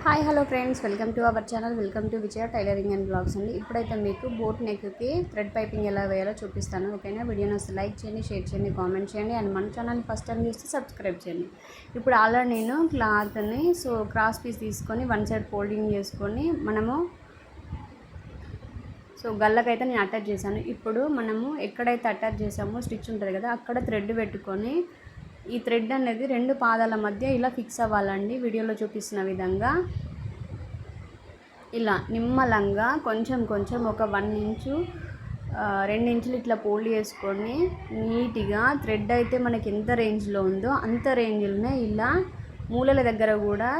Hi hello friends, welcome to our channel. Welcome to Vijaya tailoring and blogs అండి. ఇప్పుడైతే మీకు boat నెక్కి thread piping ఎలా వేయాలో చూపిస్తాను. ఓకేనా? వీడియోని వస్తే లైక్ చేయండి, షేర్ చేయండి, కామెంట్ చేయండి. అండ్ మన ఛానల్ ఫస్ట్ టైం చూస్తే సబ్స్క్రైబ్ చేయండి. ఇప్పుడు ఆల్రెడీ నేను క్లాత్ని క్రాస్ పీస్ తీసుకొని వన్ సైడ్ ఫోల్డింగ్ చేసుకొని మనము గల్లకైతే నేను అటాచ్ చేశాను. ఇప్పుడు మనము ఎక్కడైతే అటాచ్ చేసామో స్టిచ్ ఉంటుంది కదా, అక్కడ థ్రెడ్ పెట్టుకొని ఈ థ్రెడ్ అనేది రెండు పాదాల మధ్య ఇలా ఫిక్స్ అవ్వాలండి. వీడియోలో చూపిస్తున్న విధంగా ఇలా నిమ్మలంగా కొంచెం కొంచెం ఒక 1 ఇంచు 2 ఇంచులు ఇట్లా ఫోల్డ్ చేసుకొని నీట్గా థ్రెడ్ అయితే మనకి ఎంత రేంజ్లో ఉందో అంత రేంజ్లోనే ఇలా మూలల దగ్గర కూడా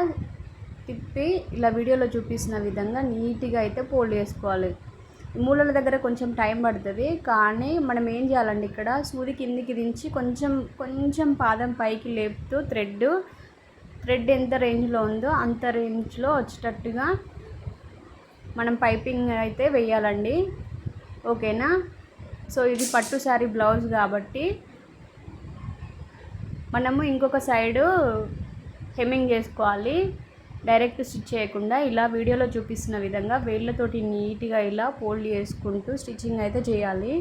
తిప్పి ఇలా వీడియోలో చూపిస్తున్న విధంగా నీట్గా అయితే ఫోల్డ్ చేసుకోవాలి. మూలల దగ్గర కొంచెం టైం పడుతుంది, కానీ మనం ఏం చేయాలండి, ఇక్కడ సూది కిందికి దించి కొంచెం కొంచెం పాదం పైకి లేపుతూ థ్రెడ్ ఎంత రేంజ్లో ఉందో అంత రేంజ్లో వచ్చేటట్టుగా మనం పైపింగ్ అయితే వేయాలండి. ఓకేనా? ఇది పట్టు శారీ బ్లౌజ్ కాబట్టి మనము ఇంకొక సైడు హెమ్మింగ్ చేసుకోవాలి. డైరెక్ట్ స్టిచ్ చేయకుండా ఇలా వీడియోలో చూపిస్తున్న విధంగా వేళ్ళతోటి నీట్గా ఇలా ఫోల్డ్ చేసుకుంటూ స్టిచ్చింగ్ అయితే చేయాలి.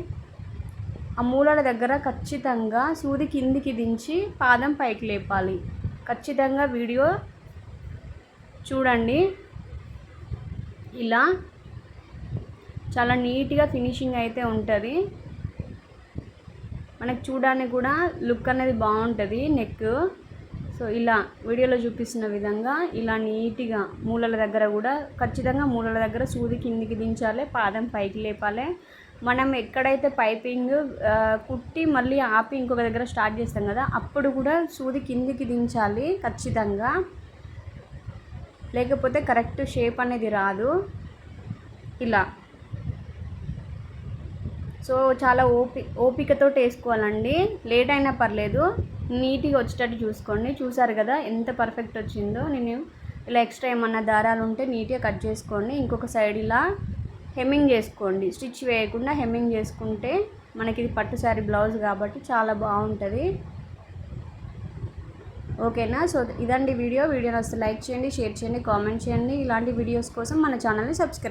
ఆ మూలల దగ్గర ఖచ్చితంగా సూది కిందికి దించి పాదం పైకి లేపాలి. ఖచ్చితంగా వీడియో చూడండి. ఇలా చాలా నీట్గా ఫినిషింగ్ అయితే ఉంటుంది. మనకు చూడడానికి కూడా లుక్ అనేది బాగుంటుంది నెక్. ఇలా వీడియోలో చూపిస్తున్న విధంగా ఇలా నీట్గా మూలల దగ్గర కూడా ఖచ్చితంగా మూలల దగ్గర సూది కిందికి దించాలి, పాదం పైకి లేపాలి. మనం ఎక్కడైతే పైపింగ్ కుట్టి మళ్ళీ ఆపి ఇంకొక దగ్గర స్టార్ట్ చేస్తాం కదా, అప్పుడు కూడా సూది కిందికి దించాలి ఖచ్చితంగా, లేకపోతే కరెక్ట్ షేప్ అనేది రాదు. ఇలా చాలా ఓపికతో వేసుకోవాలండి. లేట్ అయినా పర్లేదు, నీట్గా వచ్చేటట్టు చూసుకోండి. చూసారు కదా ఎంత పర్ఫెక్ట్ వచ్చిందో. నేను ఇలా ఎక్స్ట్రా ఏమన్నా దారాలు ఉంటే నీట్గా కట్ చేసుకోండి. ఇంకొక సైడ్ ఇలా హెమ్మింగ్ చేసుకోండి. స్టిచ్ వేయకుండా హెమ్మింగ్ చేసుకుంటే మనకి ఇది పట్టు శారీ బ్లౌజ్ కాబట్టి చాలా బాగుంటుంది. ఓకేనా? ఇదండి వీడియో. వీడియోని వస్తే లైక్ చేయండి, షేర్ చేయండి, కామెంట్ చేయండి. ఇలాంటి వీడియోస్ కోసం మన ఛానల్ని సబ్స్క్రైబ్